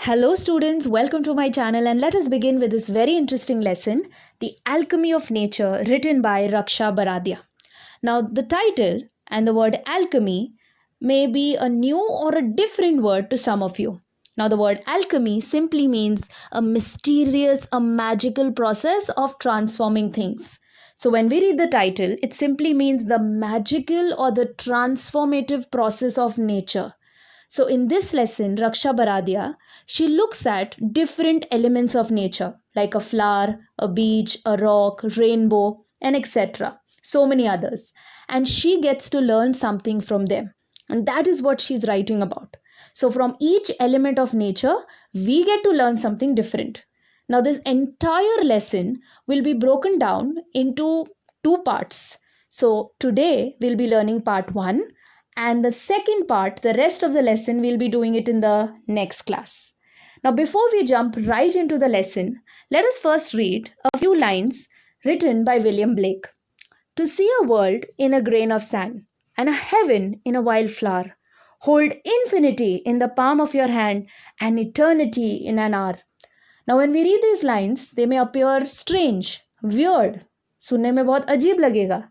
Hello, students. Welcome to my channel, and let us begin with this very interesting lesson, The Alchemy of Nature, written by Raksha Baradia. Now, the title and the word alchemy may be a new or a different word to some of you. Now, the word alchemy simply means a mysterious, a magical process of transforming things. So, when we read the title, it simply means the magical or the transformative process of nature. So, in this lesson, Raksha Baradia, she looks at different elements of nature like a flower, a beach, a rock, rainbow, and etc. So many others. And she gets to learn something from them. And that is what she's writing about. So, from each element of nature, we get to learn something different. Now, this entire lesson will be broken down into two parts. So, today we'll be learning part 1, and the second part, the rest of the lesson, we'll be doing it in the next class. Now, before we jump right into the lesson, let us first read a few lines written by William Blake. To see a world in a grain of sand and a heaven in a wildflower, hold infinity in the palm of your hand and eternity in an hour. Now, when we read these lines, they may appear strange, weird, सुनने में बहुत अजीब लगेगा.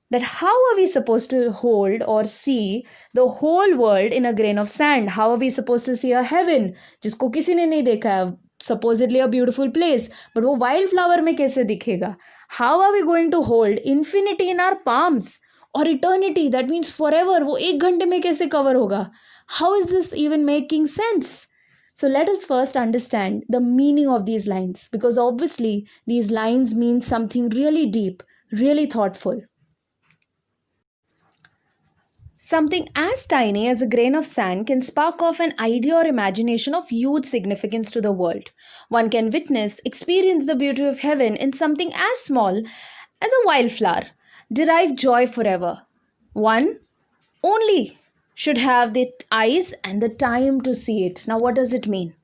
That how are we supposed to hold or see the whole world in a grain of sand? How are we supposed to see a heaven जिसको किसी ने नहीं देखा है, supposedly a beautiful place, but वो wildflower में कैसे दिखेगा? How are we going to hold infinity in our palms or eternity, that means forever, वो एक घंटे में कैसे cover होगा? How is this even making sense? So let us first understand the meaning of these lines, because obviously these lines mean something really deep, really thoughtful. Something as tiny as a grain of sand can spark off an idea or imagination of huge significance to the world. One can witness, experience the beauty of heaven in something as small as a wildflower, derive joy forever. One only should have the eyes and the time to see it. Now, what does it mean?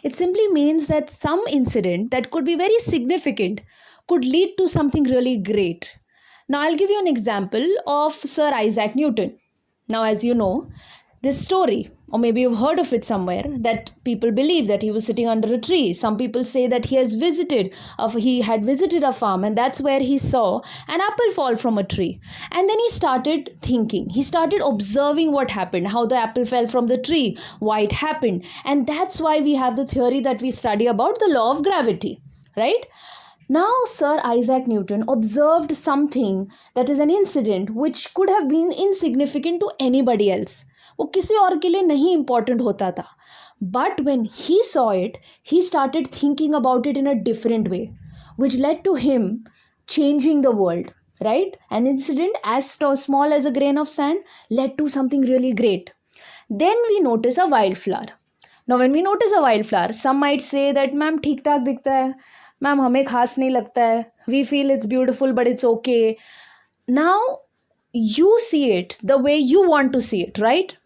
It simply means that some incident that could be very significant could lead to something really great. Now, I'll give you an example of Sir Isaac Newton. Now, as you know, this story, or maybe you've heard of it somewhere, that people believe that he was sitting under a tree. Some people say that he had visited a farm, and that's where he saw an apple fall from a tree. And then he started thinking, he started observing what happened, how the apple fell from the tree, why it happened. And that's why we have the theory that we study about the law of gravity, right? Now, Sir Isaac Newton observed something, that is an incident which could have been insignificant to anybody else. वो किसी और के लिए नहीं important होता था. But when he saw it, he started thinking about it in a different way, which led to him changing the world, right? An incident as small as a grain of sand led to something really great. Then we notice a wildflower. Now, when we notice a wildflower, some might say that, ma'am ठीक ठाक दिखता है, ma'am हमें खास नहीं लगता है, we feel it's beautiful but it's okay. Now you see it the way you want to see it, right?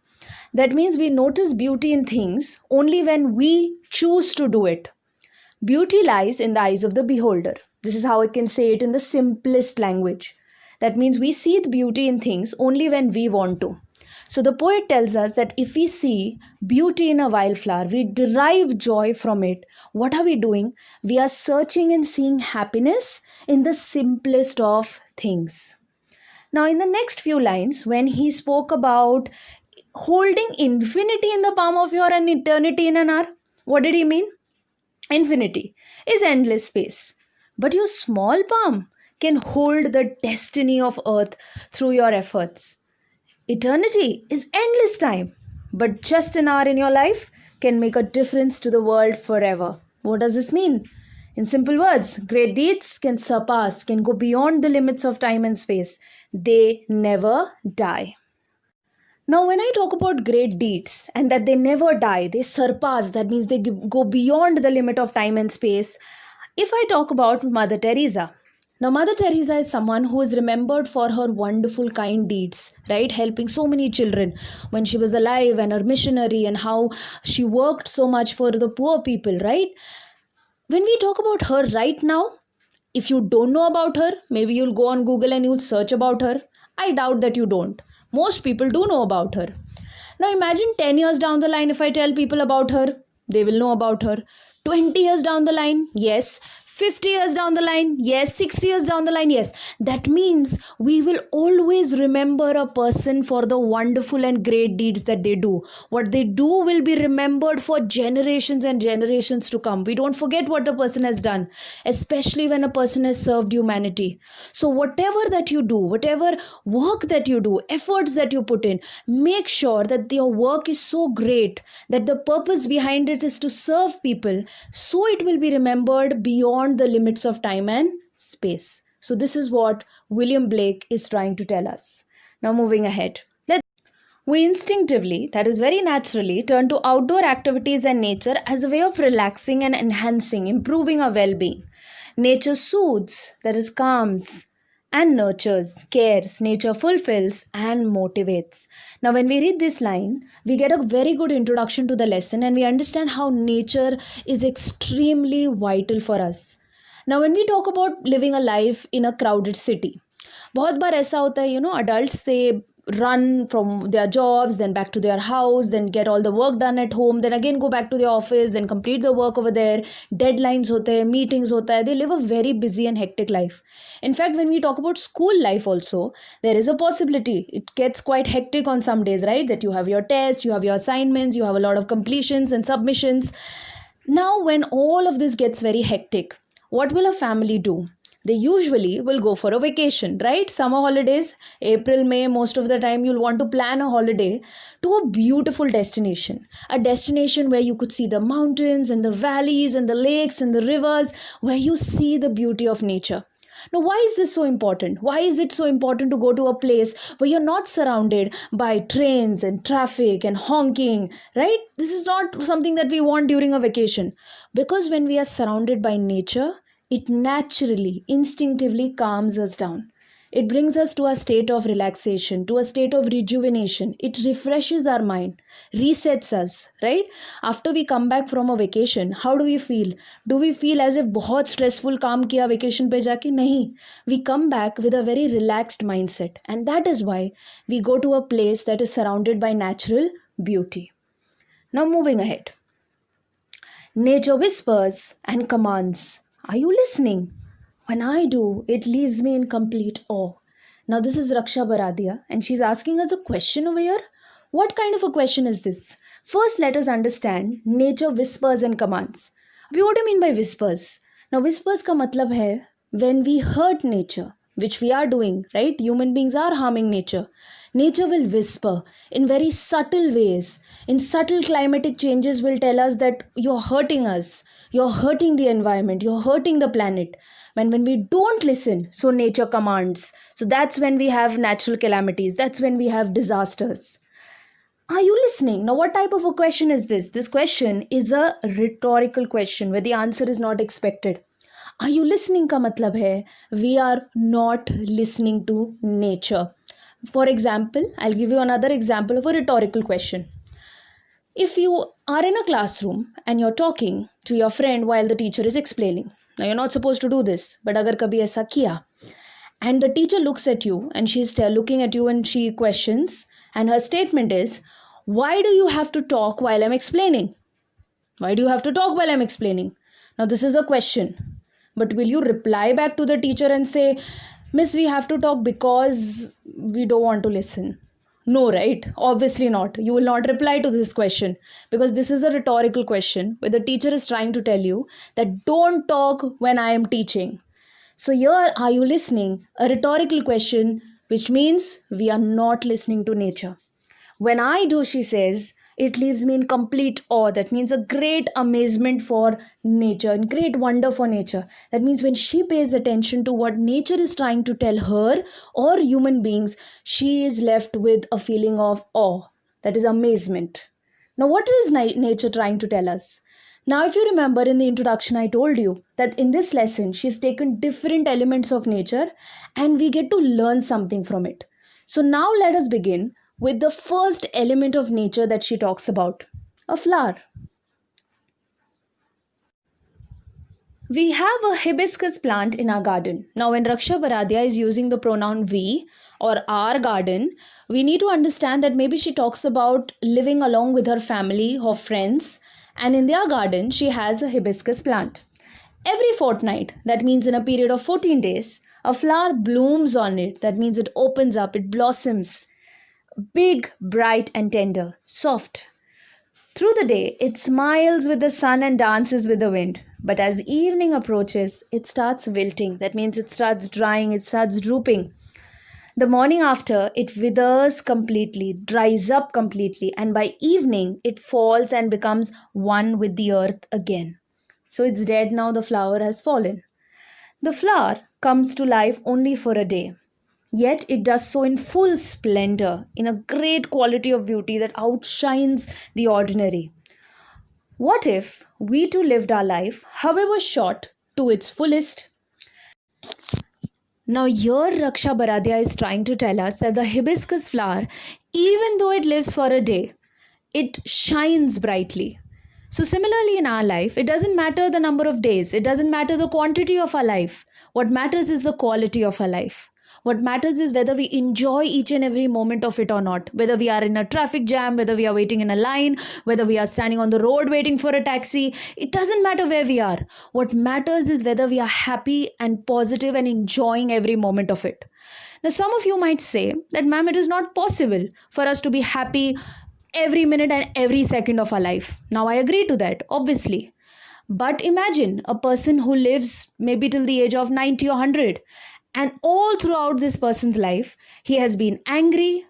That means we notice beauty in things only when we choose to do it. Beauty lies in the eyes of the beholder. This is how I can say it in the simplest language. That means we see the beauty in things only when we want to. So the poet tells us that if we see beauty in a wildflower, we derive joy from it. What are we doing? We are searching and seeing happiness in the simplest of things. Now, in the next few lines, when he spoke about holding infinity in the palm of your hand and eternity in an hour, what did he mean? Infinity is endless space, but your small palm can hold the destiny of earth through your efforts. Eternity is endless time, but just an hour in your life can make a difference to the world forever. What does this mean? In simple words, great deeds can surpass, can go beyond the limits of time and space. They never die. Now, when I talk about great deeds and that they never die, they surpass, that means they go beyond the limit of time and space. If I talk about Mother Teresa, now Mother Teresa is someone who is remembered for her wonderful kind deeds, right? Helping so many children when she was alive, and her missionary, and how she worked so much for the poor people, right? When we talk about her right now, if you don't know about her, maybe you'll go on Google and you'll search about her. I doubt that you don't. Most people do know about her. Now imagine 10 years down the line, if I tell people about her, they will know about her. 20 years down the line, yes. 50 years down the line, yes. 60 years down the line, yes. That means we will always remember a person for the wonderful and great deeds that they do. What they do will be remembered for generations and generations to come. We don't forget what a person has done, especially when a person has served humanity. So whatever that you do, whatever work that you do, efforts that you put in, make sure that your work is so great that the purpose behind it is to serve people, so it will be remembered beyond the limits of time and space. So this is what William Blake is trying to tell us. Now moving ahead. We instinctively, that is very naturally, turn to outdoor activities and nature as a way of relaxing and enhancing, improving our well-being. Nature soothes, that is calms, and nurtures, cares, nature fulfills and motivates. Now, when we read this line, we get a very good introduction to the lesson and we understand how nature is extremely vital for us. Now, when we talk about living a life in a crowded city, बहुत बार ऐसा होता है, adults say run from their jobs, then back to their house, then get all the work done at home, then again go back to their office, then complete the work over there, deadlines होते हैं, meetings होता है, they live a very busy and hectic life. In fact, when we talk about school life also, there is a possibility, it gets quite hectic on some days, right? That you have your tests, you have your assignments, you have a lot of completions and submissions. Now, when all of this gets very hectic, what will a family do? They usually will go for a vacation, right? Summer holidays, April, May, most of the time you'll want to plan a holiday to a beautiful destination. A destination where you could see the mountains and the valleys and the lakes and the rivers, where you see the beauty of nature. Now, why is this so important? Why is it so important to go to a place where you're not surrounded by trains and traffic and honking, right? This is not something that we want during a vacation. Because when we are surrounded by nature, it naturally, instinctively calms us down. It brings us to a state of relaxation, to a state of rejuvenation. It refreshes our mind, resets us, right? After we come back from a vacation, how do we feel? Do we feel as if बहुत stressful काम किया vacation पे जाके? नहीं. We come back with a very relaxed mindset. And that is why we go to a place that is surrounded by natural beauty. Now moving ahead. Nature whispers and commands. Are you listening? When I do, it leaves me in complete awe. Now this is Raksha Baradia and she's asking us a question over here. What kind of a question is this? First, let us understand nature whispers and commands. Abhi, what do you mean by whispers? Now whispers ka matlab hai when we hurt nature, which we are doing, right? Human beings are harming nature. Nature will whisper in very subtle ways. In subtle climatic changes will tell us that you're hurting us. You're hurting the environment. You're hurting the planet. When we don't listen, so nature commands. So that's when we have natural calamities. That's when we have disasters. Are you listening? Now, what type of a question is this? This question is a rhetorical question where the answer is not expected. Are you listening ka matlab hai we are not listening to nature. For example, I'll give you another example of a rhetorical question. If you are in a classroom and you're talking to your friend while the teacher is explaining, now you're not supposed to do this, but agar kabhi aisa kiya, and the teacher looks at you and she's looking at you and she questions, and her statement is, why do you have to talk while I'm explaining? Why do you have to talk while I'm explaining? Now this is a question, but will you reply back to the teacher and say, Miss, we have to talk because we don't want to listen? No, right? Obviously not. You will not reply to this question because this is a rhetorical question where the teacher is trying to tell you that don't talk when I am teaching. So here, are you listening? A rhetorical question, which means we are not listening to nature. When I do, she says, it leaves me in complete awe. That means a great amazement for nature and great wonder for nature. That means when she pays attention to what nature is trying to tell her or human beings, she is left with a feeling of awe. That is amazement. Now, what is nature trying to tell us? Now, if you remember in the introduction, I told you that in this lesson, she's taken different elements of nature and we get to learn something from it. So now let us begin with the first element of nature that she talks about, a flower. We have a hibiscus plant in our garden. Now, when Raksha Baradia is using the pronoun we or our garden, we need to understand that maybe she talks about living along with her family or friends And in their garden, she has a hibiscus plant. Every fortnight, that means in a period of 14 days, a flower blooms on it. That means it opens up, it blossoms. Big, bright, and tender, soft. Through the day, it smiles with the sun and dances with the wind. But as evening approaches, it starts wilting. That means it starts drying, it starts drooping. The morning after, it withers completely, dries up completely, and by evening, it falls and becomes one with the earth again. So it's dead now, the flower has fallen. The flower comes to life only for a day. Yet it does so in full splendor, in a great quality of beauty that outshines the ordinary. What if we too lived our life, however short, to its fullest? Now, here Raksha Baradia is trying to tell us that the hibiscus flower, even though it lives for a day, it shines brightly. So, similarly, in our life, it doesn't matter the number of days, it doesn't matter the quantity of our life. What matters is the quality of our life. What matters is whether we enjoy each and every moment of it or not. Whether we are in a traffic jam, whether we are waiting in a line, whether we are standing on the road waiting for a taxi. It doesn't matter where we are. What matters is whether we are happy and positive and enjoying every moment of it. Now, some of you might say that, ma'am, it is not possible for us to be happy every minute and every second of our life. Now, I agree to that, obviously. But imagine a person who lives maybe till the age of 90 or 100, and all throughout this person's life, he has been angry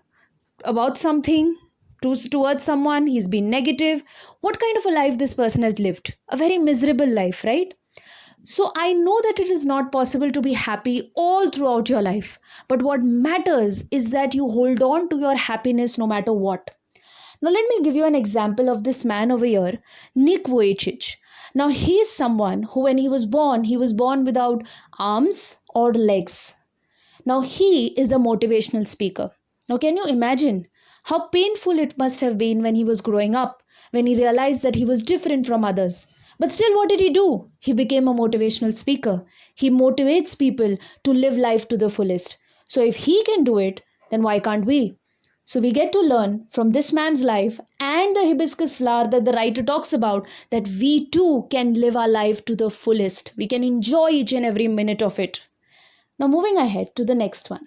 about something, towards someone, he's been negative. What kind of a life this person has lived? A very miserable life, right? So I know that it is not possible to be happy all throughout your life. But what matters is that you hold on to your happiness no matter what. Now, let me give you an example of this man over here, Nick Vujicic. Now, he is someone who, when he was born without arms or legs. Now, he is a motivational speaker. Now, can you imagine how painful it must have been when he was growing up, when he realized that he was different from others? But still, what did he do? He became a motivational speaker. He motivates people to live life to the fullest. So, if he can do it, then why can't we? So we get to learn from this man's life and the hibiscus flower that the writer talks about, that we too can live our life to the fullest. We can enjoy each and every minute of it. Now, moving ahead to the next one.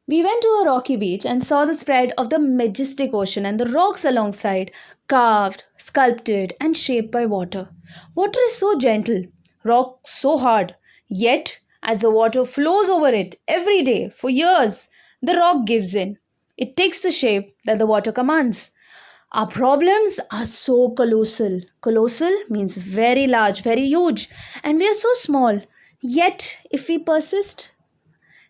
We went to a rocky beach and saw the spread of the majestic ocean and the rocks alongside, carved, sculpted, and shaped by water. Water is so gentle, rock so hard, yet as the water flows over it every day for years, the rock gives in. It takes the shape that the water commands. Our problems are so colossal. Colossal means very large, very huge, and we are so small. Yet, if we persist.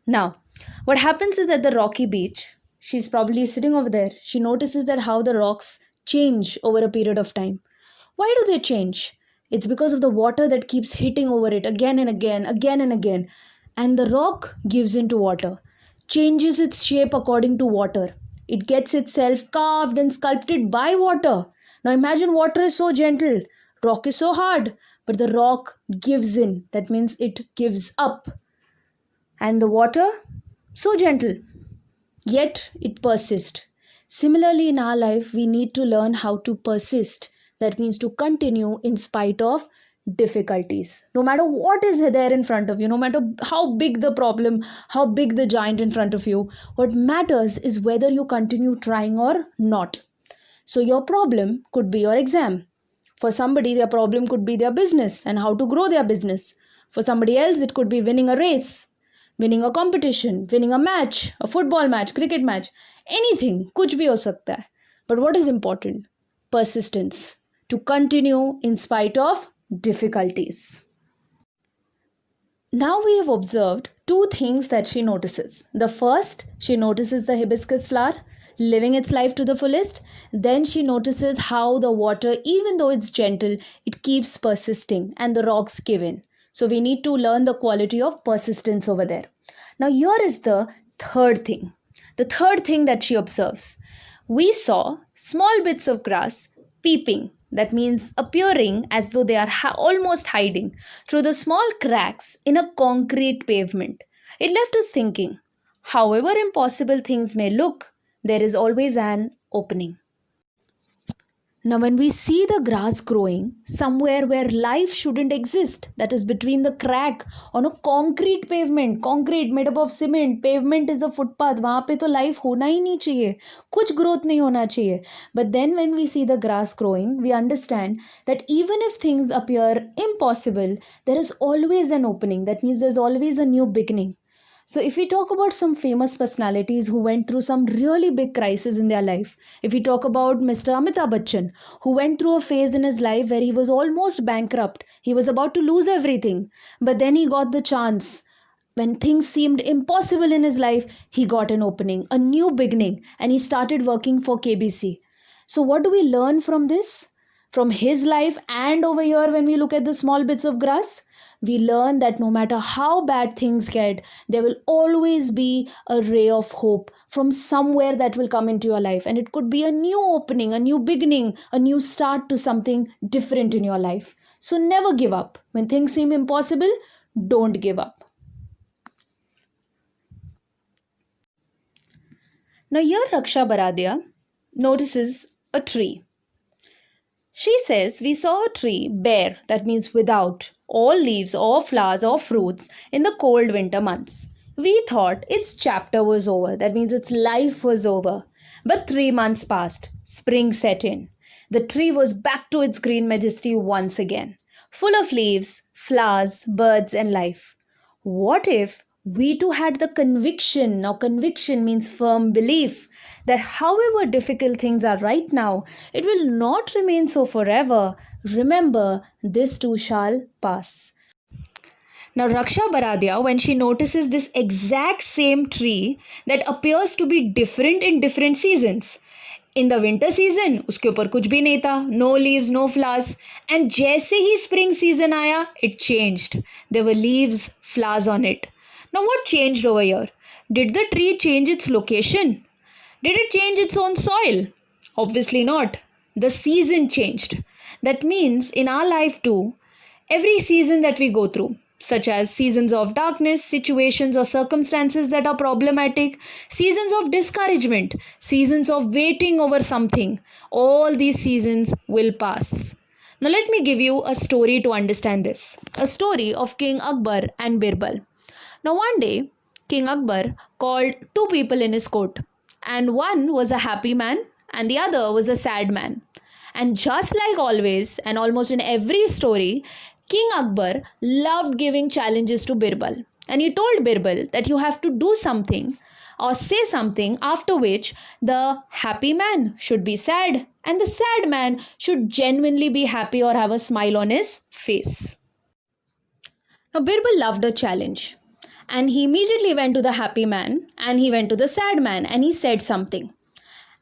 Now, what happens is at the rocky beach, she's probably sitting over there. She notices that how the rocks change over a period of time. Why do they change? It's because of the water that keeps hitting over it again and again, again and again. And the rock gives into water, changes its shape according to water. It gets itself carved and sculpted by water. Now imagine, water is so gentle, rock is so hard, but the rock gives in. That means it gives up. And the water, so gentle, yet it persists. Similarly, in our life, we need to learn how to persist. That means to continue in spite of difficulties. No matter what is there in front of you, no matter how big the problem, how big the giant in front of you, what matters is whether you continue trying or not. So your problem could be your exam. For somebody, their problem could be their business and how to grow their business. For somebody else, it could be winning a race, winning a competition, winning a match, a football match, cricket match, anything, kuch bhi ho sakta hai. But what is important? Persistence. To continue in spite of difficulties. Now we have observed two things that she notices. The first, she notices the hibiscus flower living its life to the fullest. Then she notices how the water, even though it's gentle, it keeps persisting and the rocks give in. So we need to learn the quality of persistence over there. Now here is the third thing. The third thing that she observes. We saw small bits of grass peeping. That means appearing as though they are almost hiding through the small cracks in a concrete pavement. It left us thinking, however impossible things may look, there is always an opening. Now, when we see the grass growing somewhere where life shouldn't exist, that is between the crack on a concrete pavement, concrete made up of cement, pavement is a footpath, वहाँ पे तो life होना ही नहीं चाहिए, कुछ growth नहीं होना चाहिए. But then when we see the grass growing, we understand that even if things appear impossible, there is always an opening. That means there's always a new beginning. So, if we talk about some famous personalities who went through some really big crisis in their life, if we talk about Mr. Amitabh Bachchan, who went through a phase in his life where he was almost bankrupt, he was about to lose everything, but then he got the chance. When things seemed impossible in his life, he got an opening, a new beginning, and he started working for KBC. So, what do we learn from this? From his life and over here, when we look at the small bits of grass, we learn that no matter how bad things get, there will always be a ray of hope from somewhere that will come into your life. And it could be a new opening, a new beginning, a new start to something different in your life. So never give up. When things seem impossible, don't give up. Now, here Raksha Baradia notices a tree. She says, we saw a tree bare, that means without all leaves or flowers or fruits in the cold winter months. We thought its chapter was over, that means its life was over. But 3 months passed, spring set in. The tree was back to its green majesty once again, full of leaves, flowers, birds, and life. What if we too had the conviction? Now, conviction means firm belief that however difficult things are right now, it will not remain so forever. Remember, this too shall pass. Now, Raksha Baradia, when she notices this exact same tree that appears to be different in different seasons, in the winter season, उसके ऊपर कुछ भी नहीं था, no leaves, no flowers. And जैसे ही spring season आया, it changed. There were leaves, flowers on it. Now, what changed over here? Did the tree change its location? Did it change its own soil? Obviously not. The season changed. That means in our life too, every season that we go through, such as seasons of darkness, situations or circumstances that are problematic, seasons of discouragement, seasons of waiting over something, all these seasons will pass. Now let me give you a story to understand this. A story of King Akbar and Birbal. Now one day, King Akbar called 2 people in his court, and one was a happy man and the other was a sad man. And just like always and almost in every story, King Akbar loved giving challenges to Birbal. And he told Birbal that you have to do something or say something after which the happy man should be sad and the sad man should genuinely be happy or have a smile on his face. Now Birbal loved a challenge. And he immediately went to the happy man and he went to the sad man and he said something.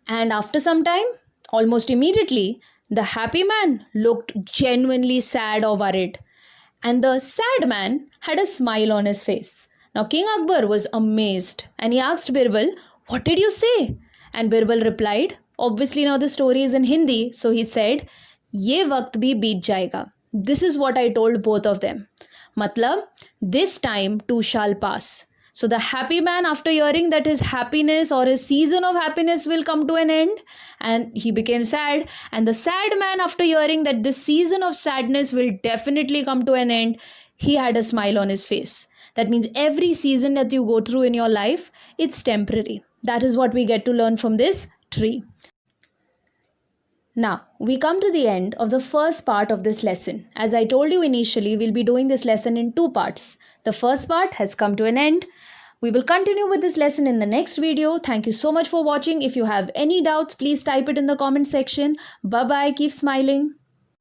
And after some time, almost immediately, the happy man looked genuinely sad or worried. And the sad man had a smile on his face. Now King Akbar was amazed and he asked Birbal, "What did you say?" And Birbal replied, obviously now the story is in Hindi, so he said, "Ye waqt bhi beet jayega." This is what I told both of them. Matlab, this time too shall pass. So the happy man, after hearing that his happiness or his season of happiness will come to an end, and he became sad. And the sad man, after hearing that this season of sadness will definitely come to an end, he had a smile on his face. That means every season that you go through in your life, it's temporary. That is what we get to learn from this tree. Now, we come to the end of the first part of this lesson. As I told you initially, we'll be doing this lesson in 2 parts. The first part has come to an end. We will continue with this lesson in the next video. Thank you so much for watching. If you have any doubts, please type it in the comment section. Bye-bye. Keep smiling.